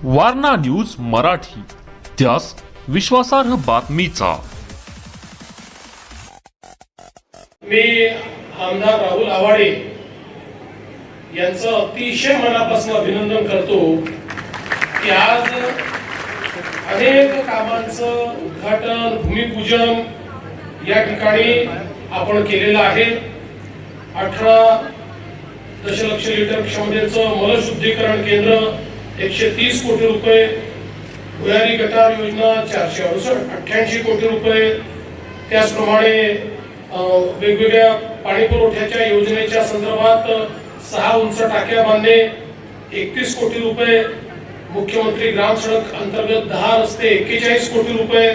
Warna news Marathi, त्यास विश्वासार्ह बातमीचा। मी आमदार राहुल आवाडे यांचं अतिशय मनापासून अभिनंदन करतो की आज अनेक कामांचं उद्घाटन, भूमिपूजन या ठिकाणी आपण केलेलं आहे। 18 दशलक्ष लिटर क्षमतेचं मलशुद्धीकरण केंद्र 130 कोटी रुपये, भुयारी गटार योजना 488 कोटी रुपये, त्याचप्रमाणे वेगवेगळ्या पाणी पुरवठ्याच्या योजनेच्या संदर्भात 6 उंच टाक्या बांधणे 31 कोटी रुपये, मुख्यमंत्री ग्राम सडक अंतर्गत 10 रस्ते 41 कोटी रुपये,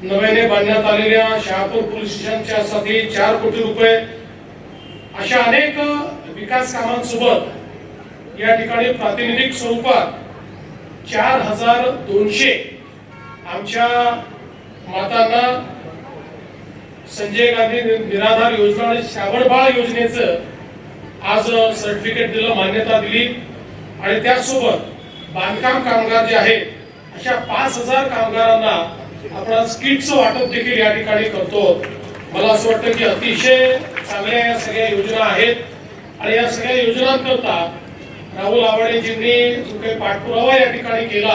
नव्याने बांधण्यात आलेल्या शहापूर पोलीस स्टेशनच्या साठी 4 कोटी रुपये, अशा अनेक विकास कामांसोबत या ठिकाणी प्रातिनिधिक स्वरूपात 4200 आमच्या मातांना संजय गांधी निराधार योजना आणि श्रावणबाळ योजनेचं आज सर्टिफिकेट दिलं, मान्यता दिली। आणि त्यासोबत बांधकाम कामगार जे आहेत अशा 5000 कामगारांना आपण किटचं वाटप देखील या ठिकाणी करतो। मला असं वाटतं की अतिशय चांगल्या या सगळ्या योजना आहेत आणि या सगळ्या योजनांकरता राहुल आवाडेजींनी जो काही पाठपुरावा या ठिकाणी केला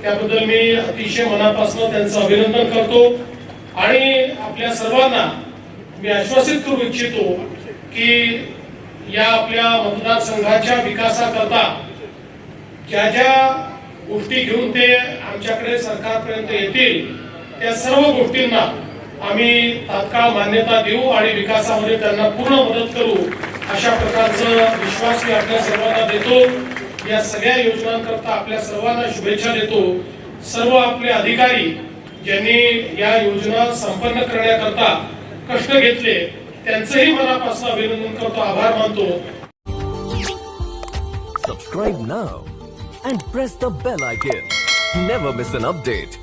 त्याबद्दल मी अतिशय मनापासून त्यांचं अभिनंदन करतो। आणि आपल्या सर्वांना मी आश्वासित करू इच्छितो की या आपल्या मतदारसंघाच्या विकासाकरता ज्या ज्या गोष्टी घेऊन ते आमच्याकडे सरकारपर्यंत येतील त्या सर्व गोष्टींना आम्ही तात्काळ मान्यता देऊ आणि विकासामध्ये त्यांना पूर्ण मदत करू, अशा प्रकारचा विश्वास मी आपल्या सर्वांना देतो। या सगळ्या योजनांकरता आपल्या सर्वांना शुभेच्छा देतो। सर्व आपले अधिकारी ज्यांनी या योजना संपन्न करण्याकरता कष्ट घेतले त्यांचंही मनापासून अभिनंदन करतो, आभार मानतो। Subscribe now and press the bell icon. Never miss an update.